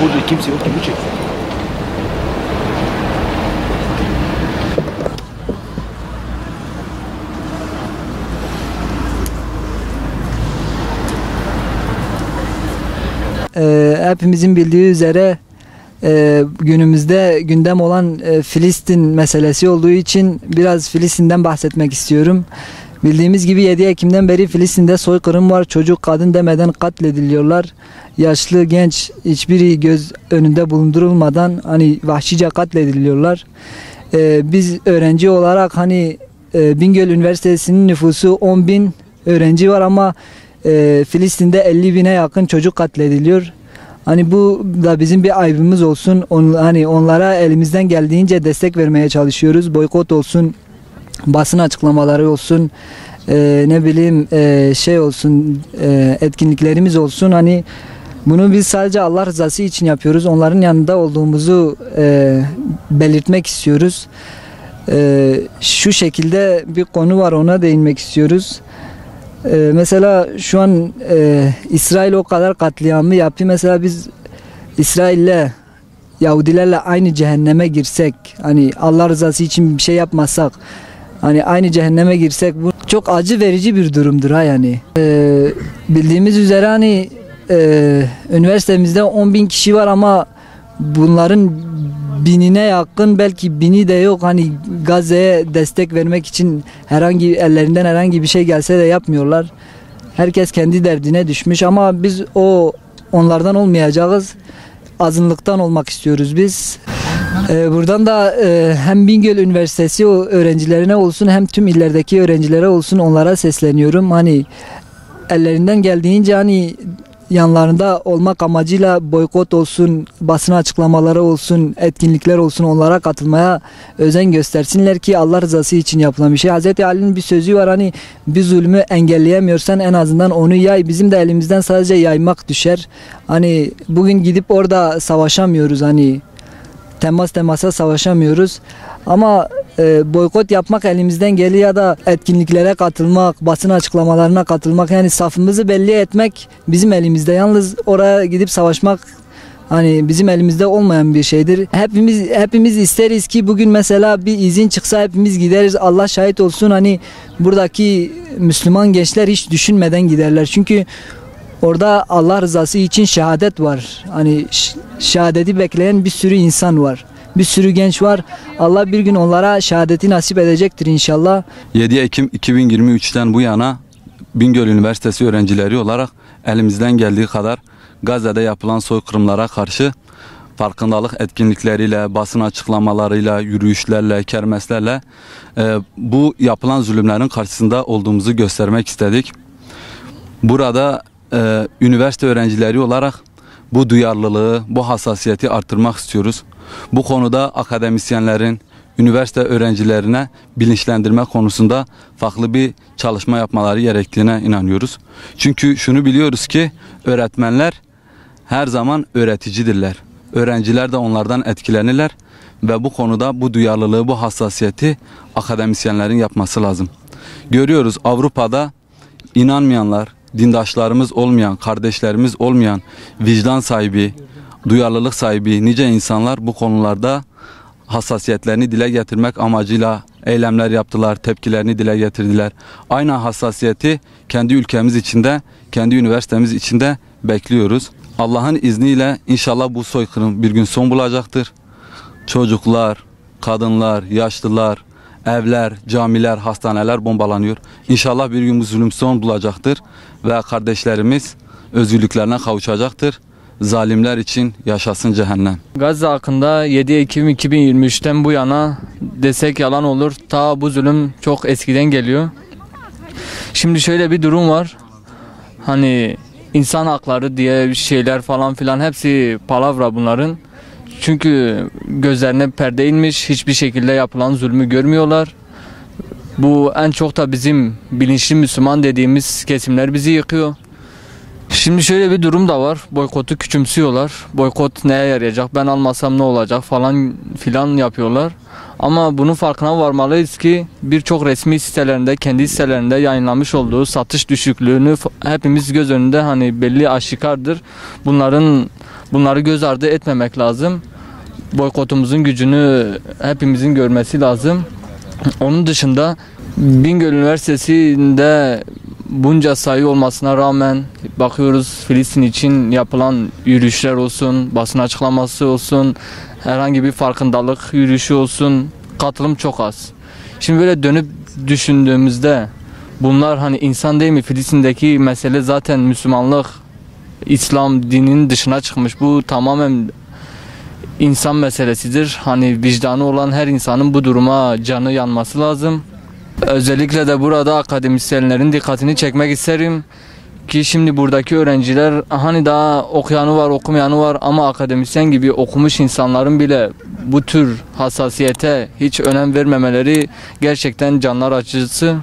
Burada kimse yok gibi çek. Hepimizin bildiği üzere günümüzde gündem olan Filistin meselesi olduğu için biraz Filistin'den bahsetmek istiyorum. Bildiğimiz gibi 7 Ekim'den beri Filistin'de soykırım var. Çocuk, kadın demeden katlediliyorlar. Yaşlı, genç hiçbiri göz önünde bulundurulmadan hani vahşice katlediliyorlar. Biz öğrenci olarak hani Bingöl Üniversitesi'nin nüfusu 10.000 öğrenci var ama Filistin'de 50.000'e yakın çocuk katlediliyor. Hani bu da bizim bir aybımız olsun. Hani onlara elimizden geldiğince destek vermeye çalışıyoruz. Boykot olsun, basın açıklamaları olsun, ne bileyim şey olsun, etkinliklerimiz olsun. Hani bunu biz sadece Allah rızası için yapıyoruz. Onların yanında olduğumuzu belirtmek istiyoruz. Şu şekilde bir konu var, ona değinmek istiyoruz. Mesela şu an İsrail o kadar katliamı yapıyor. Mesela biz İsrail'le, Yahudilerle aynı cehenneme girsek, hani Allah rızası için bir şey yapmasak, hani aynı cehenneme girsek, bu çok acı verici bir durumdur ha yani. Bildiğimiz üzere hani üniversitemizde 10.000 kişi var ama bunların 1000'ine yakın, belki 1000'i de yok. Hani Gazze'ye destek vermek için ellerinden herhangi bir şey gelse de yapmıyorlar. Herkes kendi derdine düşmüş ama biz onlardan olmayacağız. Azınlıktan olmak istiyoruz biz. Buradan da hem Bingöl Üniversitesi öğrencilerine olsun hem tüm illerdeki öğrencilere olsun, onlara sesleniyorum. Hani ellerinden geldiğince hani yanlarında olmak amacıyla boykot olsun, basın açıklamaları olsun, etkinlikler olsun, onlara katılmaya özen göstersinler ki Allah rızası için yapılan bir şey. Hz. Ali'nin bir sözü var, hani bir zulmü engelleyemiyorsan en azından onu yay. Bizim de elimizden sadece yaymak düşer. Hani bugün gidip orada savaşamıyoruz, hani temasa savaşamıyoruz ama boykot yapmak elimizden geliyor ya da etkinliklere katılmak, basın açıklamalarına katılmak, yani safımızı belli etmek bizim elimizde. Yalnız oraya gidip savaşmak hani bizim elimizde olmayan bir şeydir. Hepimiz isteriz ki bugün mesela bir izin çıksa hepimiz gideriz. Allah şahit olsun, hani buradaki Müslüman gençler hiç düşünmeden giderler. Çünkü orada Allah rızası için şehadet var. Hani şehadeti bekleyen bir sürü insan var. Bir sürü genç var. Allah bir gün onlara şehadeti nasip edecektir inşallah. 7 Ekim 2023'ten bu yana Bingöl Üniversitesi öğrencileri olarak elimizden geldiği kadar Gazze'de yapılan soykırımlara karşı farkındalık etkinlikleriyle, basın açıklamalarıyla, yürüyüşlerle, kermeslerle bu yapılan zulümlerin karşısında olduğumuzu göstermek istedik. Burada üniversite öğrencileri olarak bu duyarlılığı, bu hassasiyeti arttırmak istiyoruz. Bu konuda akademisyenlerin, üniversite öğrencilerine bilinçlendirme konusunda farklı bir çalışma yapmaları gerektiğine inanıyoruz. Çünkü şunu biliyoruz ki öğretmenler her zaman öğreticidirler. Öğrenciler de onlardan etkilenirler ve bu konuda bu duyarlılığı, bu hassasiyeti akademisyenlerin yapması lazım. Görüyoruz Avrupa'da inanmayanlar, dindaşlarımız olmayan, kardeşlerimiz olmayan, vicdan sahibi, duyarlılık sahibi nice insanlar bu konularda hassasiyetlerini dile getirmek amacıyla eylemler yaptılar, tepkilerini dile getirdiler. Aynı hassasiyeti kendi ülkemiz içinde, kendi üniversitemiz içinde bekliyoruz. Allah'ın izniyle inşallah bu soykırım bir gün son bulacaktır. Çocuklar, kadınlar, yaşlılar, evler, camiler, hastaneler bombalanıyor. İnşallah bir gün bu zulüm son bulacaktır ve kardeşlerimiz özgürlüklerine kavuşacaktır. Zalimler için yaşasın cehennem. Gazze hakkında 7 Ekim 2023'ten bu yana desek yalan olur. Ta bu zulüm çok eskiden geliyor. Şimdi şöyle bir durum var. Hani insan hakları diye şeyler falan filan hepsi palavra bunların. Çünkü gözlerine perde inmiş, hiçbir şekilde yapılan zulmü görmüyorlar. Bu en çok da bizim bilinçli Müslüman dediğimiz kesimler bizi yıkıyor. Şimdi şöyle bir durum da var. Boykotu küçümsüyorlar. Boykot neye yarayacak? Ben almasam ne olacak falan filan yapıyorlar. Ama bunun farkına varmalıyız ki birçok resmi sitelerinde, kendi sitelerinde yayınlamış olduğu satış düşüklüğünü hepimiz göz önünde, hani belli aşikardır. Bunların Bunları göz ardı etmemek lazım. Boykotumuzun gücünü hepimizin görmesi lazım. Onun dışında Bingöl Üniversitesi'nde bunca sayı olmasına rağmen bakıyoruz Filistin için yapılan yürüyüşler olsun, basın açıklaması olsun, herhangi bir farkındalık yürüyüşü olsun, katılım çok az. Şimdi böyle dönüp düşündüğümüzde bunlar hani insan değil mi? Filistin'deki mesele zaten Müslümanlık, İslam dininin dışına çıkmış. Bu tamamen insan meselesidir. Hani vicdanı olan her insanın bu duruma canı yanması lazım. Özellikle de burada akademisyenlerin dikkatini çekmek isterim ki şimdi buradaki öğrenciler hani daha okuyanı var, okumayanı var ama akademisyen gibi okumuş insanların bile bu tür hassasiyete hiç önem vermemeleri gerçekten canlar acısı.